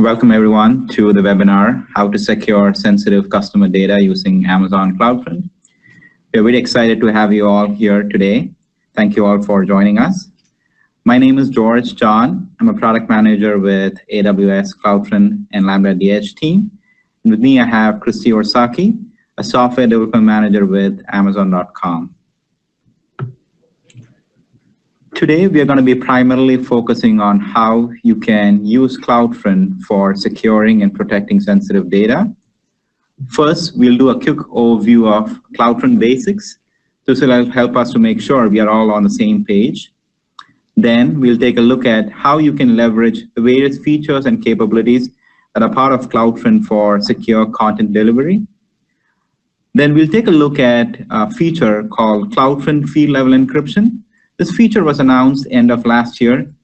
welcome everyone to the webinar, How to Secure Sensitive Customer Data Using Amazon CloudFront. We're really excited to have you all here today. Thank you all for joining us. My name is George John. I'm a product manager with AWS CloudFront and Lambda at the Edge team. And with me, I have Christy Orsaki, a software development manager with Amazon.com. Today, we are going to be primarily focusing on how you can use CloudFront for securing and protecting sensitive data. First, we'll do a quick overview of CloudFront basics. This will help us to make sure we are all on the same page. Then we'll take a look at how you can leverage the various features and capabilities that are part of CloudFront for secure content delivery. Then we'll take a look at a feature called CloudFront Field Level Encryption. This feature was announced end of last year.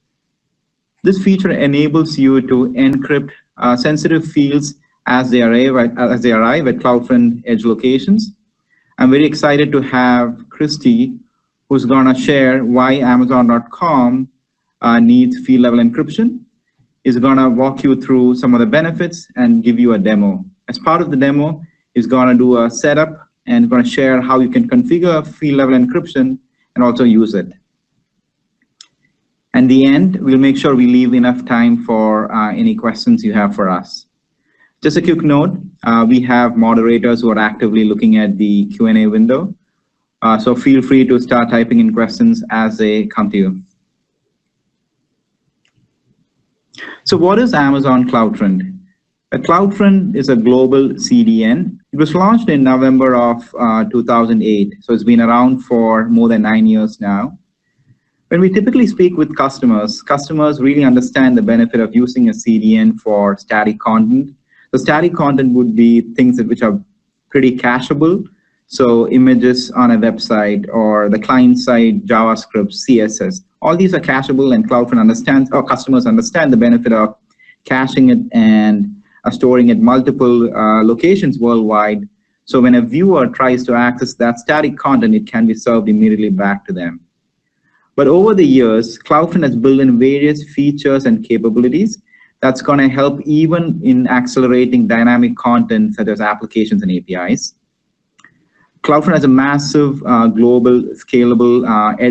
This feature enables you to encrypt sensitive fields as they arrive at CloudFront edge locations. I'm very excited to have Christy, who's going to share why Amazon.com needs field level encryption. He's going to walk you through some of the benefits and give you a demo. As part of the demo, he's going to do a setup and going to share how you can configure field level encryption and also use it. At the end, we'll make sure we leave enough time for any questions you have for us. Just a quick note, we have moderators who are actively looking at the Q&A window. So feel free to start typing in questions as they come to you. So what is Amazon CloudFront? CloudFront is a global CDN. It was launched in November of 2008. So it's been around for more than 9 years now. When we typically speak with customers really understand the benefit of using a CDN for static content. The static content would be things which are pretty cacheable. So images on a website or the client-side JavaScript, CSS. All these are cacheable, and CloudFront understands, or customers understand the benefit of caching it and storing at multiple locations worldwide. So when a viewer tries to access that static content, it can be served immediately back to them. But over the years, CloudFront has built in various features and capabilities that's going to help even in accelerating dynamic content such as applications and APIs. CloudFront has a massive global scalable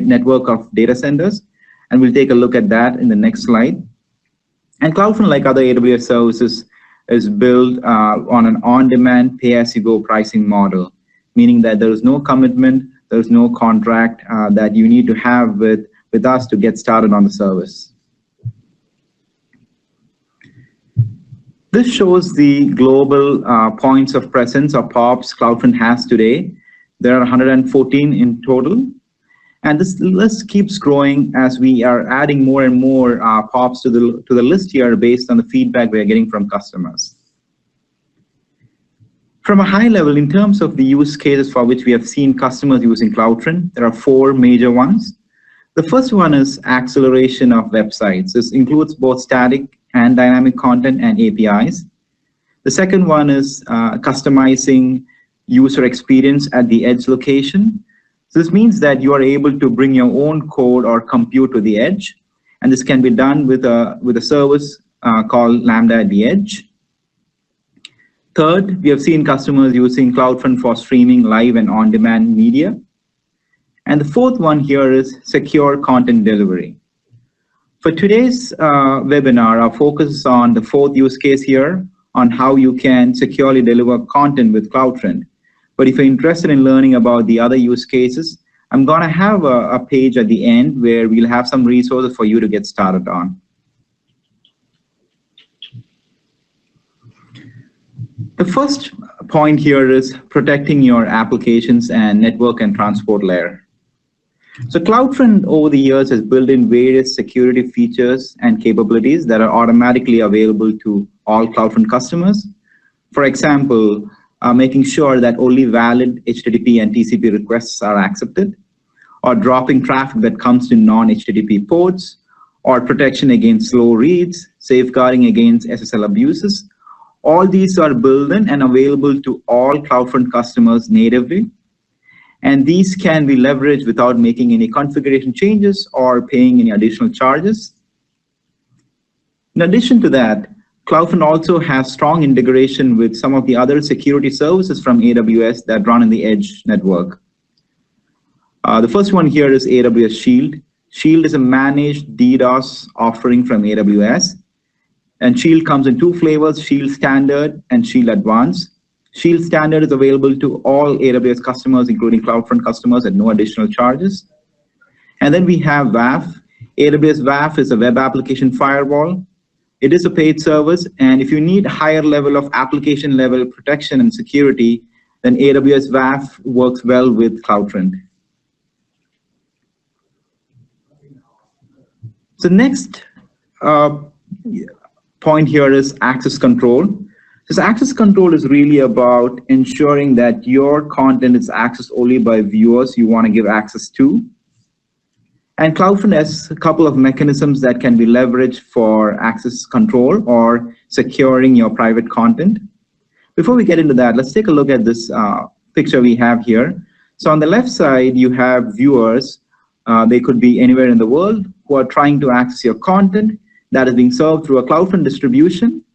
network of data centers, and we'll take a look at that in the next slide. And CloudFront, like other AWS services, is built on an on-demand pay-as-you-go pricing model, meaning that there is no commitment, there is no contract that you need to have with us to get started on the service. This shows the global points of presence or POPs CloudFront has today. There are 114 in total. And this list keeps growing as we are adding more and more POPs to the list here based on the feedback we are getting from customers. From a high level, in terms of the use cases for which we have seen customers using CloudFront, there are 4 major ones. The first one is acceleration of websites. This includes both static and dynamic content and APIs. The second one is customizing user experience at the edge location. So this means that you are able to bring your own code or compute to the edge, and this can be done with a service called Lambda at the Edge. Third, we have seen customers using CloudFront for streaming live and on-demand media. And the fourth one here is secure content delivery. For today's webinar, our focus is on the fourth use case here, on how you can securely deliver content with CloudFront. But if you're interested in learning about the other use cases, I'm going to have a page at the end where we'll have some resources for you to get started on. The first point here is protecting your applications and network and transport layer. So CloudFront over the years has built in various security features and capabilities that are automatically available to all CloudFront customers. For example, making sure that only valid HTTP and TCP requests are accepted, or dropping traffic that comes to non-HTTP ports, or protection against slow reads, safeguarding against SSL abuses. All these are built in and available to all CloudFront customers natively. And these can be leveraged without making any configuration changes or paying any additional charges. In addition to that, CloudFront also has strong integration with some of the other security services from AWS that run in the edge network. The first one here is AWS Shield. Shield is a managed DDoS offering from AWS. And Shield comes in two flavors, Shield Standard and Shield Advanced. Shield Standard is available to all AWS customers, including CloudFront customers, at no additional charges. And then we have WAF. AWS WAF is a web application firewall. It is a paid service, and if you need higher level of application level protection and security, then AWS WAF works well with CloudFront. So next point here is access control. This access control is really about ensuring that your content is accessed only by viewers you want to give access to. And CloudFront has a couple of mechanisms that can be leveraged for access control or securing your private content. Before we get into that, let's take a look at this picture we have here. So on the left side, you have viewers. They could be anywhere in the world who are trying to access your content that is being served through a CloudFront distribution.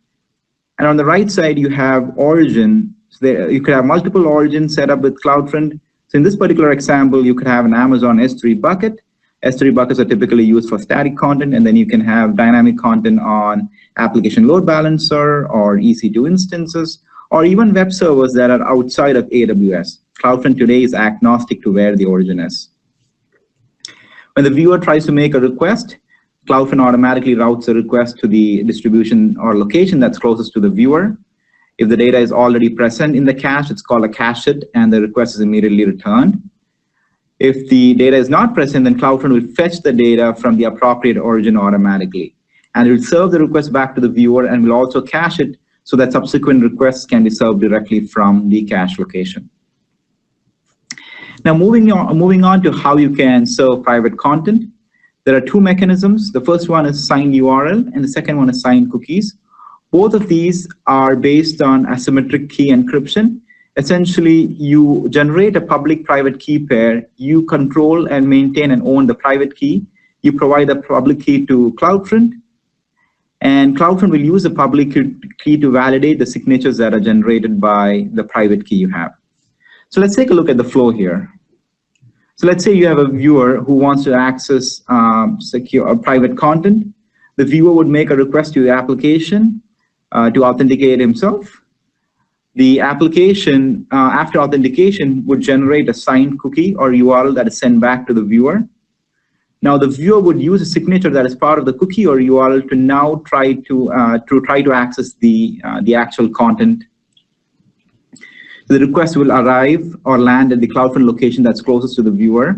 And on the right side, you have origin. So you could have multiple origins set up with CloudFront. So in this particular example, you could have an Amazon S3 bucket. S3 buckets are typically used for static content, and then you can have dynamic content on application load balancer or EC2 instances, or even web servers that are outside of AWS. CloudFront today is agnostic to where the origin is. When the viewer tries to make a request, CloudFront automatically routes the request to the distribution or location that's closest to the viewer. If the data is already present in the cache, it's called a cache hit, and the request is immediately returned. If the data is not present, then CloudFront will fetch the data from the appropriate origin automatically. And it will serve the request back to the viewer and will also cache it so that subsequent requests can be served directly from the cache location. Now, moving on to how you can serve private content, there are two mechanisms. The first one is signed URL, and the second one is signed cookies. Both of these are based on asymmetric key encryption. Essentially, you generate a public-private key pair. You control and maintain and own the private key. You provide the public key to CloudFront, and CloudFront will use the public key to validate the signatures that are generated by the private key you have. So let's take a look at the flow here. So let's say you have a viewer who wants to access secure or private content. The viewer would make a request to the application to authenticate himself. The application, after authentication, would generate a signed cookie or URL that is sent back to the viewer. Now, the viewer would use a signature that is part of the cookie or URL to now try to access the actual content. The request will arrive or land at the CloudFront location that's closest to the viewer.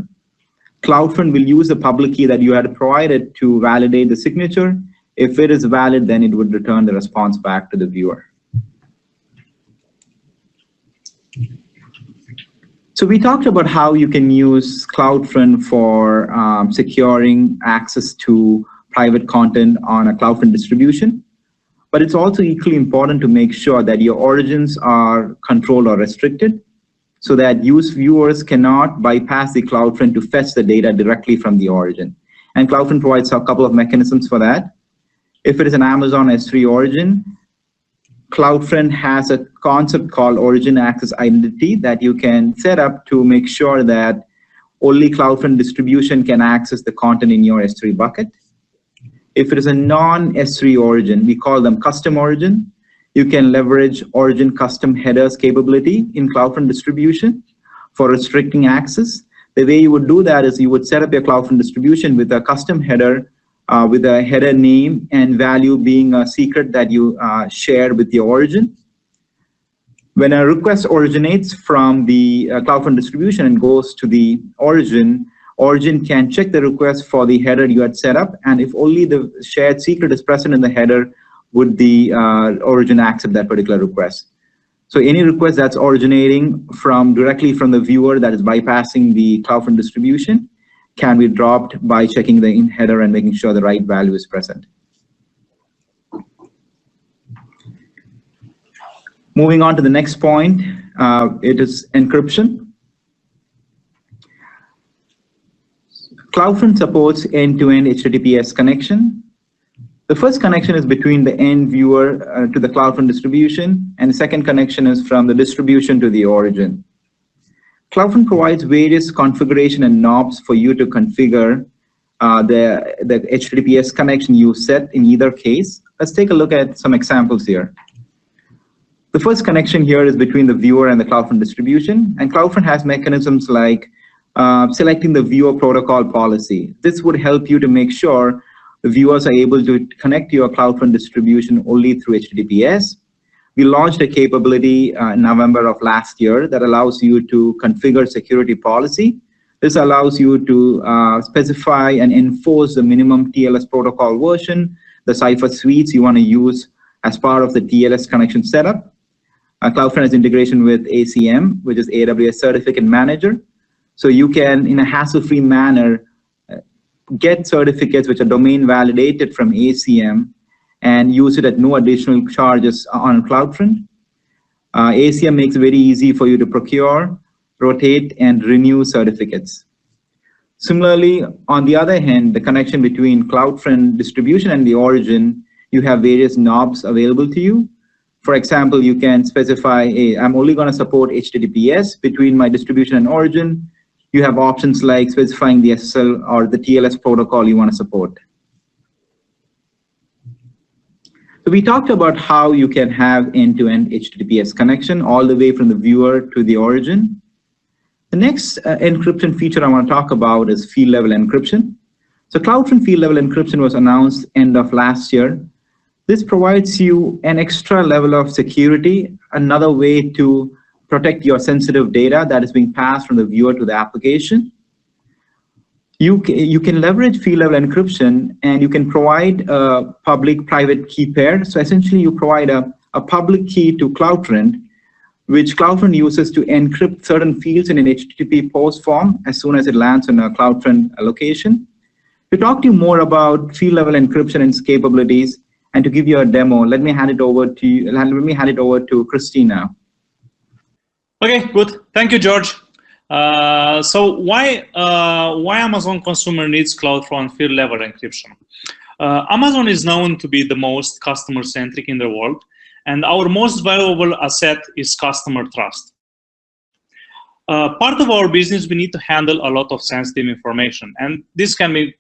CloudFront will use the public key that you had provided to validate the signature. If it is valid, then it would return the response back to the viewer. So we talked about how you can use CloudFront for securing access to private content on a CloudFront distribution, but it's also equally important to make sure that your origins are controlled or restricted so that viewers cannot bypass the CloudFront to fetch the data directly from the origin. And CloudFront provides a couple of mechanisms for that. If it is an Amazon S3 origin, CloudFront has a concept called origin access identity that you can set up to make sure that only CloudFront distribution can access the content in your S3 bucket. If it is a non-S3 origin, we call them custom origin. You can leverage origin custom headers capability in CloudFront distribution for restricting access. The way you would do that is you would set up your CloudFront distribution with a custom header with a header name and value being a secret that you share with your origin. When a request originates from the CloudFront distribution and goes to the origin can check the request for the header you had set up, and if only the shared secret is present in the header, would the origin accept that particular request. So any request that's originating directly from the viewer that is bypassing the CloudFront distribution can be dropped by checking the header and making sure the right value is present. Moving on to the next point, it is encryption. CloudFront supports end-to-end HTTPS connection. The first connection is between the end viewer to the CloudFront distribution, and the second connection is from the distribution to the origin. CloudFront provides various configuration and knobs for you to configure the HTTPS connection you set in either case. Let's take a look at some examples here. The first connection here is between the viewer and the CloudFront distribution, and CloudFront has mechanisms like selecting the viewer protocol policy. This would help you to make sure the viewers are able to connect to your CloudFront distribution only through HTTPS. We launched a capability in November of last year that allows you to configure security policy. This allows you to specify and enforce the minimum TLS protocol version, the cipher suites you want to use as part of the TLS connection setup. CloudFront has integration with ACM, which is AWS Certificate Manager. So you can, in a hassle-free manner, get certificates which are domain validated from ACM and use it at no additional charges on CloudFront. ACM makes it very easy for you to procure, rotate, and renew certificates. Similarly, on the other hand, the connection between CloudFront distribution and the origin, you have various knobs available to you. For example, you can specify, I'm only going to support HTTPS between my distribution and origin. You have options like specifying the SSL or the TLS protocol you want to support. So we talked about how you can have end-to-end HTTPS connection all the way from the viewer to the origin. The next encryption feature I want to talk about is field-level encryption. So CloudFront field-level encryption was announced end of last year. This provides you an extra level of security, another way to protect your sensitive data that is being passed from the viewer to the application. You can leverage field-level encryption, and you can provide a public-private key pair. So essentially, you provide a public key to CloudFront, which CloudFront uses to encrypt certain fields in an HTTP post form as soon as it lands on a CloudFront location. To talk to you more about field-level encryption and its capabilities, and to give you a demo, let me hand it over to you. Let me hand it over to Christina. Okay, good. Thank you, George. So why Amazon consumer needs CloudFront field-level encryption? Amazon is known to be the most customer-centric in the world, and our most valuable asset is customer trust. Part of our business, we need to handle a lot of sensitive information, and this can be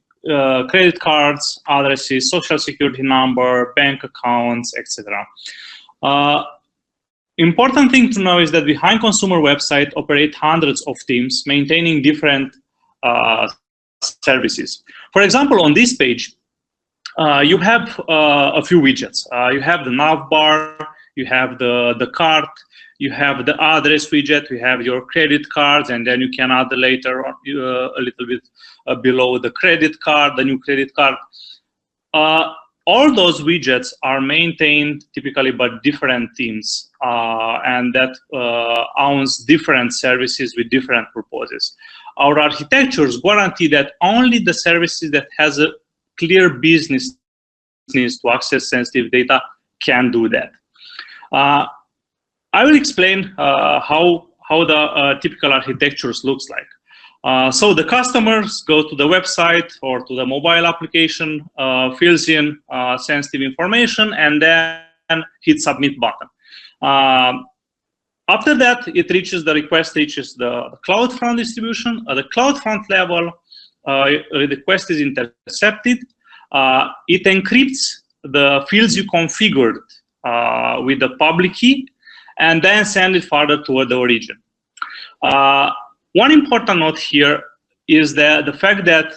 credit cards, addresses, social security number, bank accounts, etc. Important thing to know is that behind consumer website operate hundreds of teams maintaining different services. For example, on this page, you have a few widgets. You have the nav bar, you have the cart, you have the address widget, you have your credit cards, and then you can add later a little bit below the credit card, the new credit card. All those widgets are maintained typically by different teams, and that owns different services with different purposes. Our architectures guarantee that only the services that has a clear business needs to access sensitive data can do that. I will explain how the typical architectures looks like. So the customers go to the website or to the mobile application, fills in sensitive information, and then hit submit button. After that, it reaches the request reaches the CloudFront distribution. At the CloudFront level, the request is intercepted. It encrypts the fields you configured with the public key, and then send it further toward the origin. One important note here is that the fact that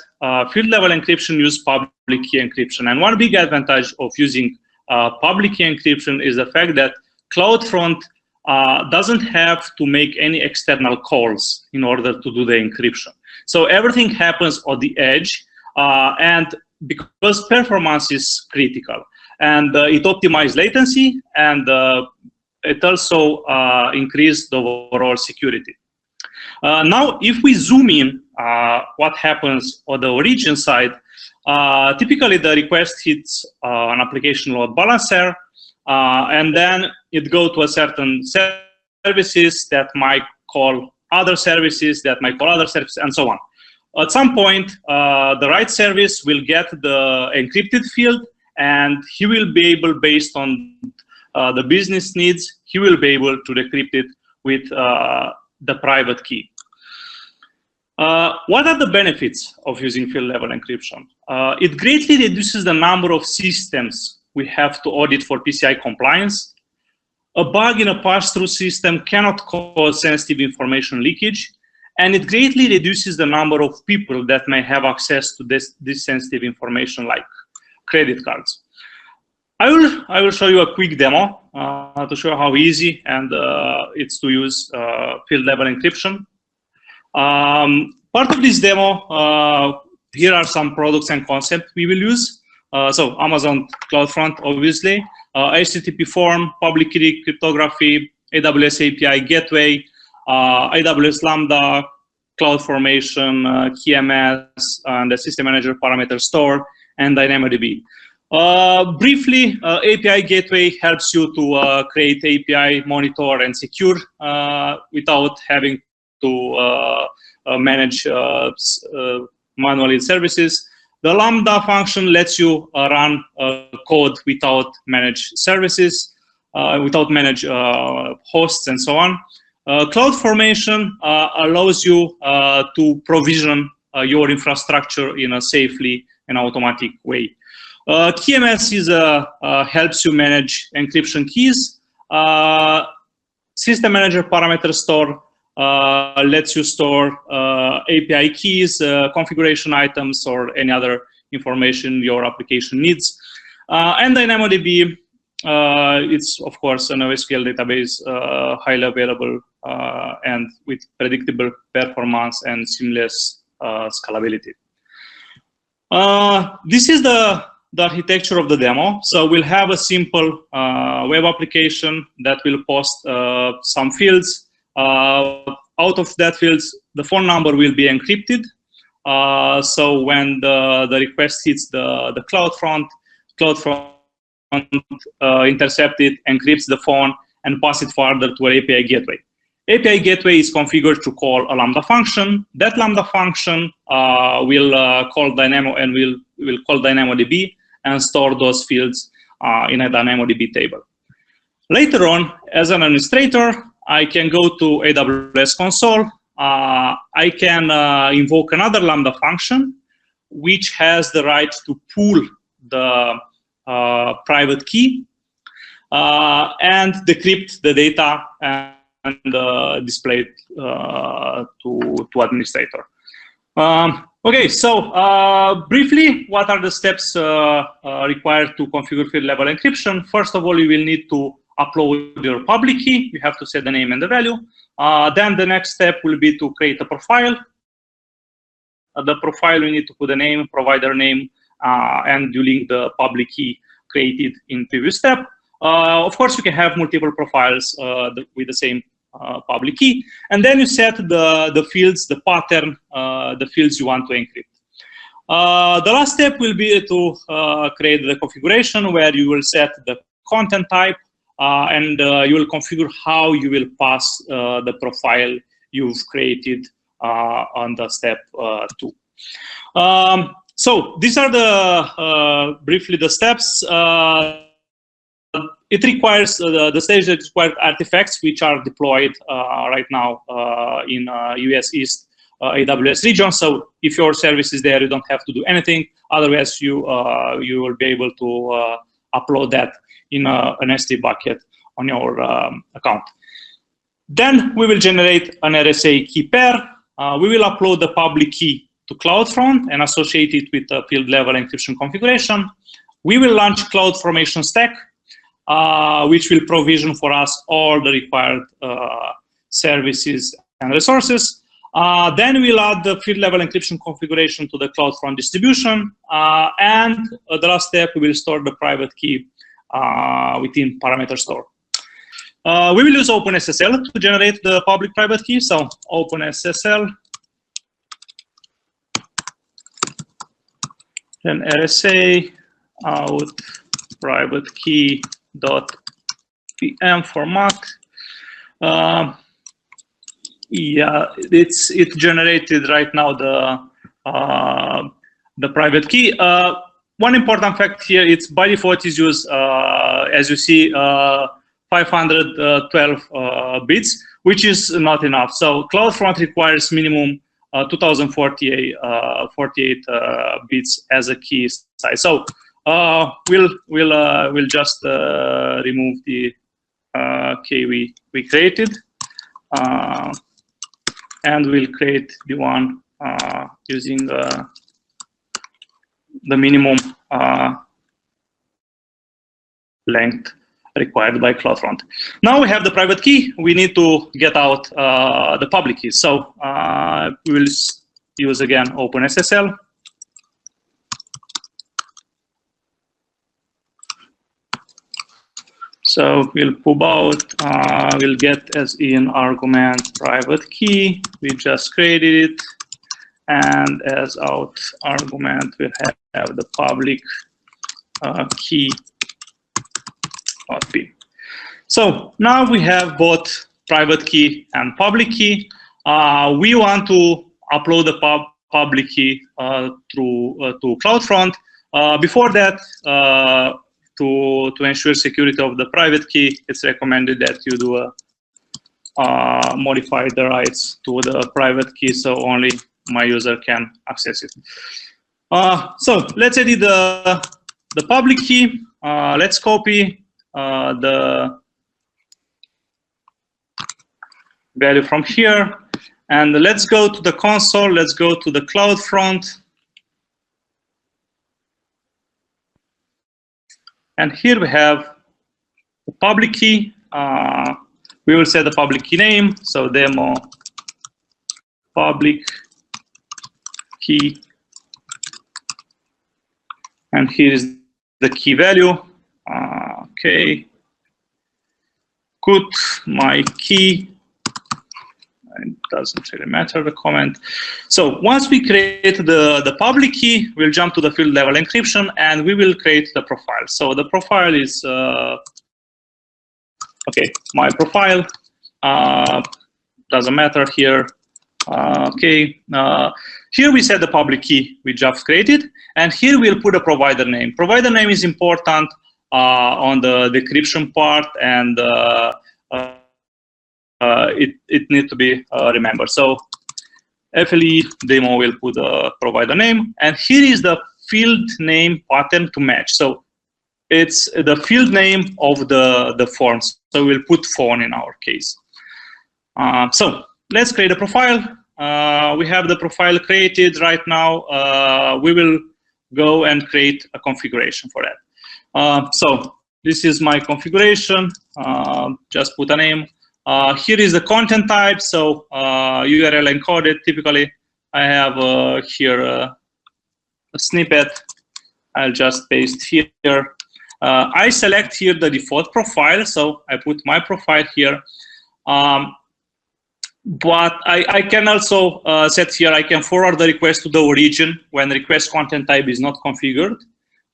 field-level encryption uses public key encryption. And one big advantage of using public key encryption is the fact that CloudFront doesn't have to make any external calls in order to do the encryption. So everything happens on the edge, and because performance is critical. And it optimizes latency, and it also increases the overall security. Now, if we zoom in, what happens on the origin side, typically the request hits an application load balancer, and then it goes to a certain services that might call other services, that might call other services, and so on. At some point, the right service will get the encrypted field, and he will be able, based on the business needs, he will be able to decrypt it with the private key. What are the benefits of using field-level encryption? It greatly reduces the number of systems we have to audit for PCI compliance. A bug in a pass-through system cannot cause sensitive information leakage, and it greatly reduces the number of people that may have access to this sensitive information, like credit cards. I will show you a quick demo to show how easy and it's to use field-level encryption. Part of this demo, here are some products and concepts we will use. So Amazon CloudFront, obviously, HTTP form, public key cryptography, AWS API gateway, AWS Lambda, CloudFormation, KMS, and the System Manager Parameter Store, and DynamoDB. Briefly, API gateway helps you to create API, monitor, and secure without having to manage manually services. The Lambda function lets you run code without managed services, without managed hosts, and so on. CloudFormation allows you to provision your infrastructure in a safely and automatic way. KMS is helps you manage encryption keys. System Manager Parameter Store lets you store API keys, configuration items, or any other information your application needs. And DynamoDB, it's of course an NoSQL database, highly available and with predictable performance and seamless scalability. This is the architecture of the demo. So we'll have a simple web application that will post some fields. Out of that fields, the phone number will be encrypted. So when the request hits the CloudFront intercepts it, encrypts the phone, and pass it further to an API gateway. API gateway is configured to call a Lambda function. That Lambda function will call Dynamo and will call DynamoDB and store those fields in a DynamoDB table. Later on, as an administrator, I can go to AWS console. I can invoke another Lambda function, which has the right to pull the private key and decrypt the data and display it to administrator. Okay, so briefly, what are the steps required to configure field-level encryption? First of all, you will need to upload your public key. You have to set the name and the value. Then the next step will be to create a profile. The profile, you need to put the name, provider name, and you link the public key created in previous step. Of course, you can have multiple profiles with the same public key. And then you set the fields, the pattern, the fields you want to encrypt. The last step will be to create the configuration where you will set the content type and you will configure how you will pass the profile you've created on the step 2. So these are the briefly the steps. It requires the stage that requires artifacts, which are deployed right now in US East AWS region. So if your service is there, you don't have to do anything. Otherwise, you will be able to upload that in an S3 bucket on your account. Then we will generate an RSA key pair. We will upload the public key to CloudFront and associate it with a field-level encryption configuration. We will launch CloudFormation stack, which will provision for us all the required services and resources. Then we'll add the field-level encryption configuration to the CloudFront distribution. And the last step, we will store the private key within parameter store. We will use OpenSSL to generate the public private key. So OpenSSL, then RSA out private key .pm format. Yeah, it generated right now the private key. one important fact here, it's by default is used, as you see, 512 bits, which is not enough. So CloudFront requires minimum 2048 bits as a key size. So we'll just remove the key we created, and we'll create the one using the minimum length required by CloudFront. Now we have the private key. We need to get out the public key. So we will use again OpenSSL. So we'll pub out, we'll get as in argument private key. We just created it. And as out argument, we'll have the public key. So now we have both private key and public key. We want to upload the public key to CloudFront. Before that, to ensure security of the private key, it's recommended that you do modify the rights to the private key, so only my user can access it. So let's edit the public key. Let's copy the value from here, and let's go to the console. Let's go to the CloudFront, and here we have the public key. We will set the public key name, so demo public key, and here is the key value. Okay, put my key. It doesn't really matter the comment. So once we create the public key, we'll jump to the field level encryption, and we will create the profile. So the profile is okay. My profile doesn't matter here. Okay. Here we set the public key we just created, and here we'll put a provider name. Provider name is important on the decryption part, and it needs to be remembered. So FLE demo will put a provider name, and here is the field name pattern to match. So it's the field name of the forms. So we'll put phone in our case. So let's create a profile. We have the profile created right now. We will go and create a configuration for that. So this is my configuration. Just put a name. Here is the content type. So URL encoded. Typically, I have here a snippet. I'll just paste here. I select here the default profile. So I put my profile here. But I can also set here, I can forward the request to the origin when request content type is not configured.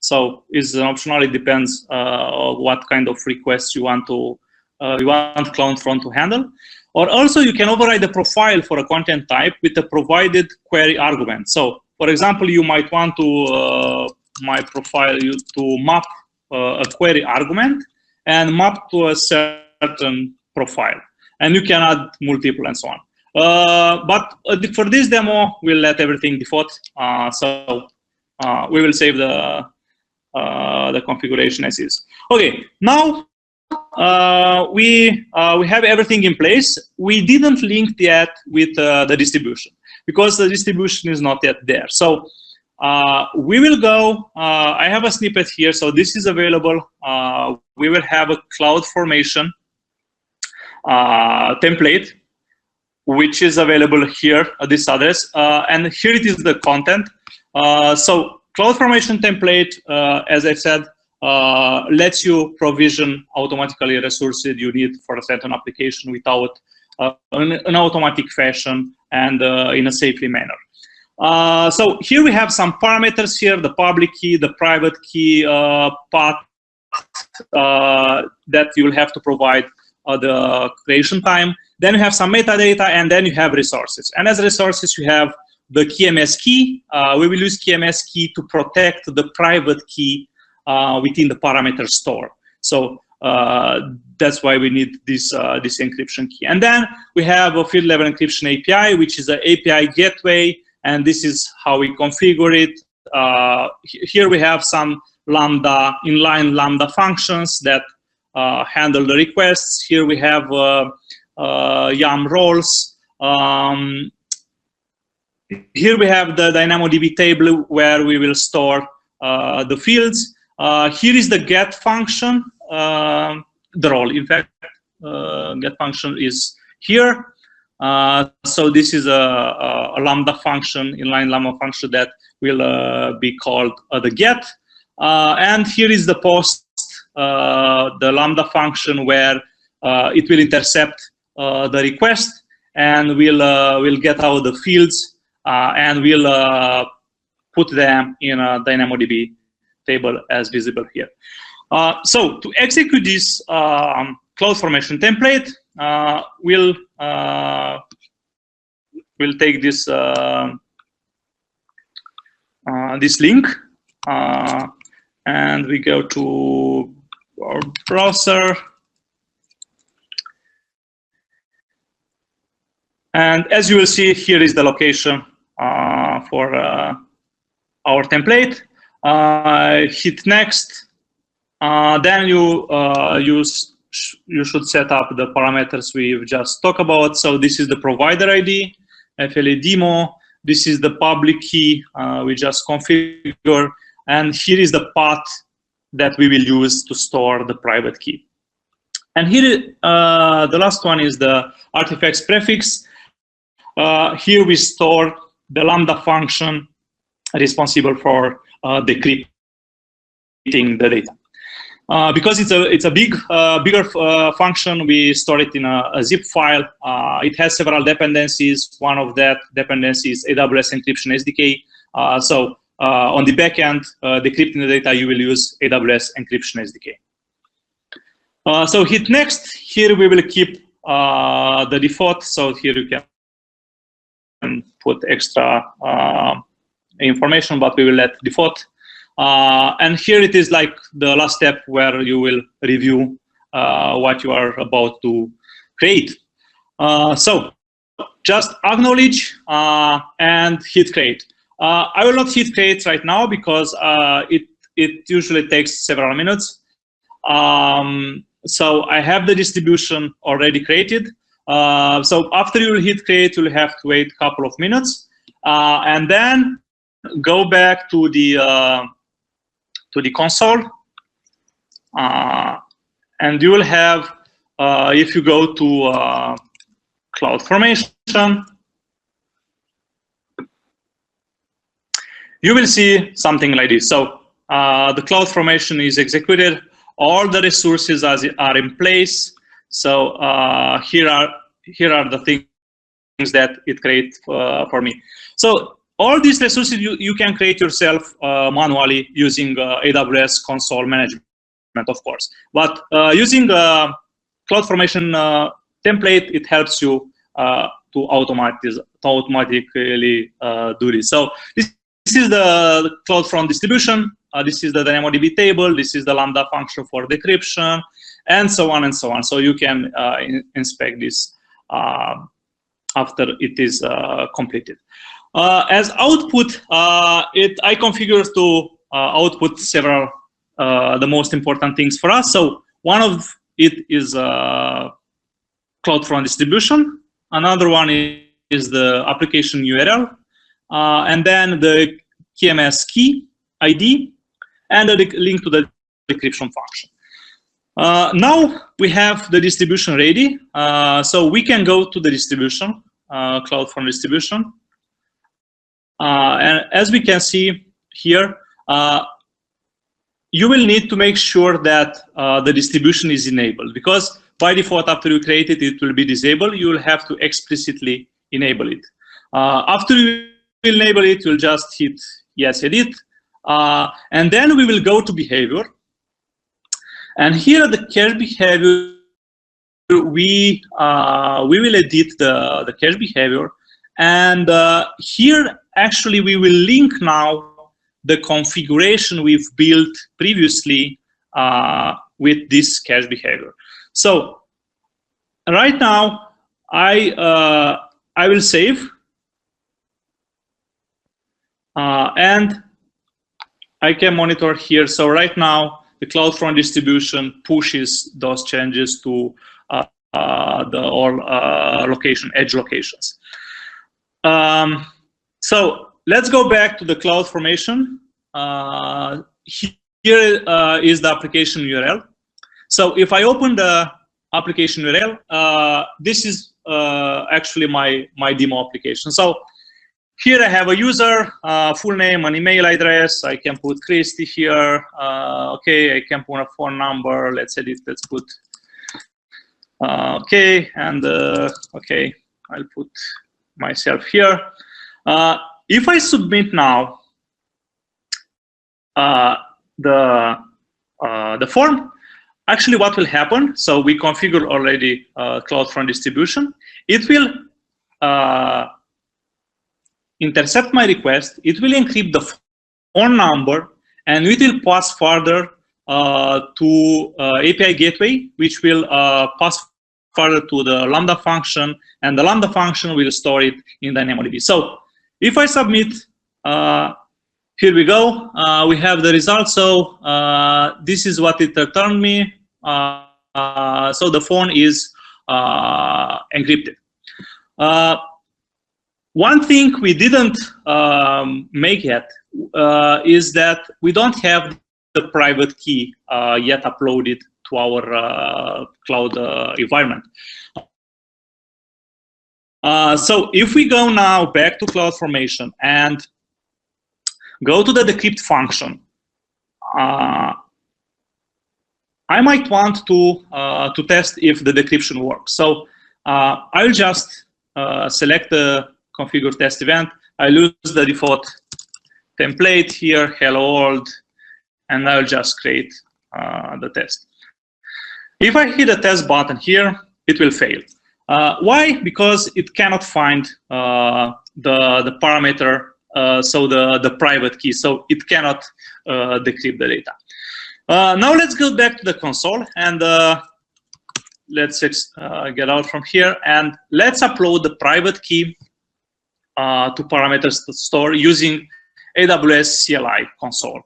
So it's optional. It depends on what kind of requests you want CloudFront to handle. Or also you can override the profile for a content type with a provided query argument. So for example, you might want to my profile to map a query argument and map to a certain profile. And you can add multiple and so on. But for this demo, we'll let everything default. So we will save the configuration as is. Okay, now we have everything in place. We didn't link yet with the distribution because the distribution is not yet there. So we will go. I have a snippet here, so this is available. We will have a CloudFormation template, which is available here at this address, and here it is the content. So CloudFormation template, as I said, lets you provision automatically resources you need for a certain application without an automatic fashion and in a safely manner. So here we have some parameters here: the public key, the private key path that you will have to provide. The creation time. Then you have some metadata, and then you have resources. And as resources, you have the KMS key. We will use KMS key to protect the private key within the parameter store. So that's why we need this encryption key. And then we have a field level encryption API, which is an API gateway, and this is how we configure it. Here we have some Lambda, inline Lambda functions that handle the requests. Here we have YAM roles. Here we have the DynamoDB table where we will store the fields. Here is the get function, the role. In fact, get function is here. So this is a Lambda function, inline Lambda function that will be called the get. And here is the post, the Lambda function where it will intercept the request and we'll get out the fields and we'll put them in a DynamoDB table as visible here. So to execute this CloudFormation template, we'll take this this link and we go to our browser. And as you will see, here is the location for our template. Hit next. Then you should set up the parameters we've just talked about. So this is the provider ID, FLA demo. This is the public key we just configured. And here is the path that we will use to store the private key. And here, the last one is the artifacts prefix. Here we store the Lambda function responsible for decrypting the data. Because it's a bigger function, we store it in a zip file. It has several dependencies. One of that dependencies is AWS Encryption SDK. So on the back end, decrypting the data, you will use AWS Encryption SDK. So hit next. Here we will keep the default. So here you can put extra information, but we will let default. And here it is like the last step where you will review what you are about to create. So just acknowledge and hit create. I will not hit create right now because it usually takes several minutes. So I have the distribution already created. So after you hit create, you'll have to wait a couple of minutes, and then go back to the console, and you will have, if you go to CloudFormation, you will see something like this. So the CloudFormation is executed. All the resources are in place. So here are the things that it creates for me. So all these resources you can create yourself manually using AWS console management, of course. But using CloudFormation template, it helps you to automatically do this. So this is the CloudFront distribution. This is the DynamoDB table. This is the Lambda function for decryption, and so on and so on. So you can inspect this after it is completed. As output, I configure to output several the most important things for us. So one of it is CloudFront distribution. Another one is the application URL, and then the KMS key ID, and the link to the decryption function. Now we have the distribution ready, so we can go to the distribution, CloudFront distribution. And as we can see here, you will need to make sure that the distribution is enabled, because by default, after you create it, it will be disabled. You will have to explicitly enable it. After you enable it, you'll just hit yes, edit. And then we will go to behavior. And here at the cache behavior, we will edit the cache behavior, And here, actually, we will link now the configuration we've built previously with this cache behavior. So right now, I will save, and I can monitor here. So right now, the CloudFront distribution pushes those changes to the all location edge locations. So let's go back to the CloudFormation. Here is the application URL. So if I open the application URL, this is actually my demo application. So here I have a user, full name, an email address. I can put Christy here. Okay, I can put a phone number. Let's edit. Let's put okay, and okay, I'll put myself here. If I submit now the form, actually what will happen, so we configured already CloudFront distribution. It will intercept my request, it will encrypt the phone number, and it will pass further to API gateway, which will pass further to the Lambda function, and the Lambda function will store it in DynamoDB. So if I submit, here we go, we have the result. So this is what it returned me. So the phone is encrypted. One thing we didn't make yet is that we don't have the private key yet uploaded to our cloud environment. So if we go now back to CloudFormation and go to the decrypt function, I might want to test if the decryption works. So I'll just select the configure test event. I'll use the default template here, hello world, and I'll just create the test. If I hit the test button here, it will fail. Why? Because it cannot find the parameter, so the private key, so it cannot decrypt the data. Now let's go back to the console and let's get out from here and let's upload the private key to parameters store using AWS CLI console.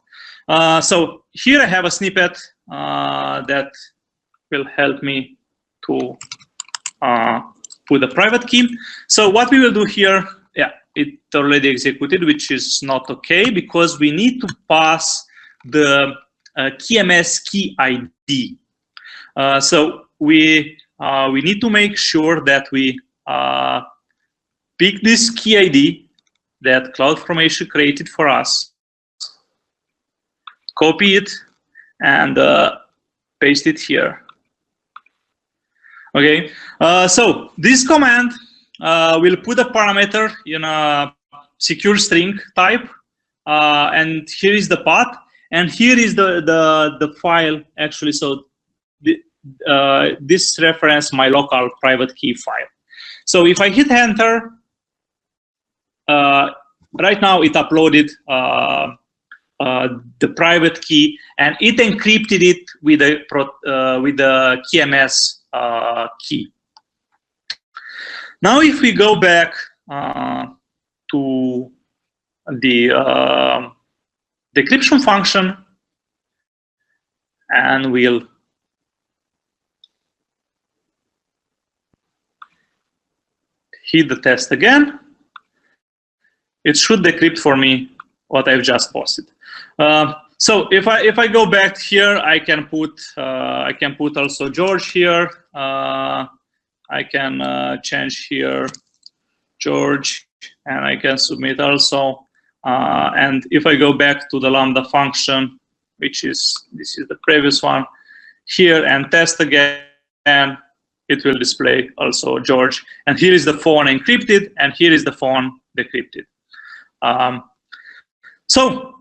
So here I have a snippet that will help me to put the private key. So what we will do here, yeah, it already executed, which is not okay because we need to pass the KMS key ID. So we need to make sure that we pick this key ID that CloudFormation created for us, copy it, and paste it here. Okay, so this command will put a parameter in a secure string type, and here is the path, and here is the file actually. So this reference my local private key file. So if I hit enter, right now it uploaded the private key, and it encrypted it with the KMS key. Now, if we go back to the decryption function, and we'll hit the test again, it should decrypt for me what I've just posted. So if I go back here, I can put also George here. I can change here George, and I can submit also. And if I go back to the Lambda function, which is this is the previous one here, and test again, it will display also George. And here is the phone encrypted, and here is the phone decrypted. So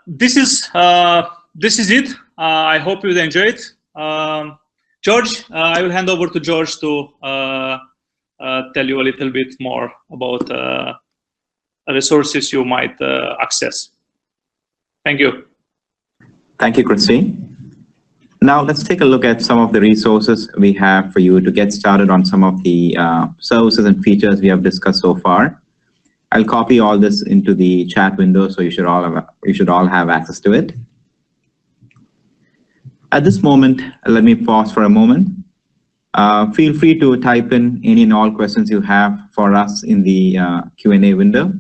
this is it. I hope you enjoyed it. George, I will hand over to George to tell you a little bit more about resources you might access. Thank you. Thank you, Christine. Now let's take a look at some of the resources we have for you to get started on some of the services and features we have discussed so far. I'll copy all this into the chat window, so you should all have access to it. At this moment, let me pause for a moment. Feel free to type in any and all questions you have for us in the Q&A window.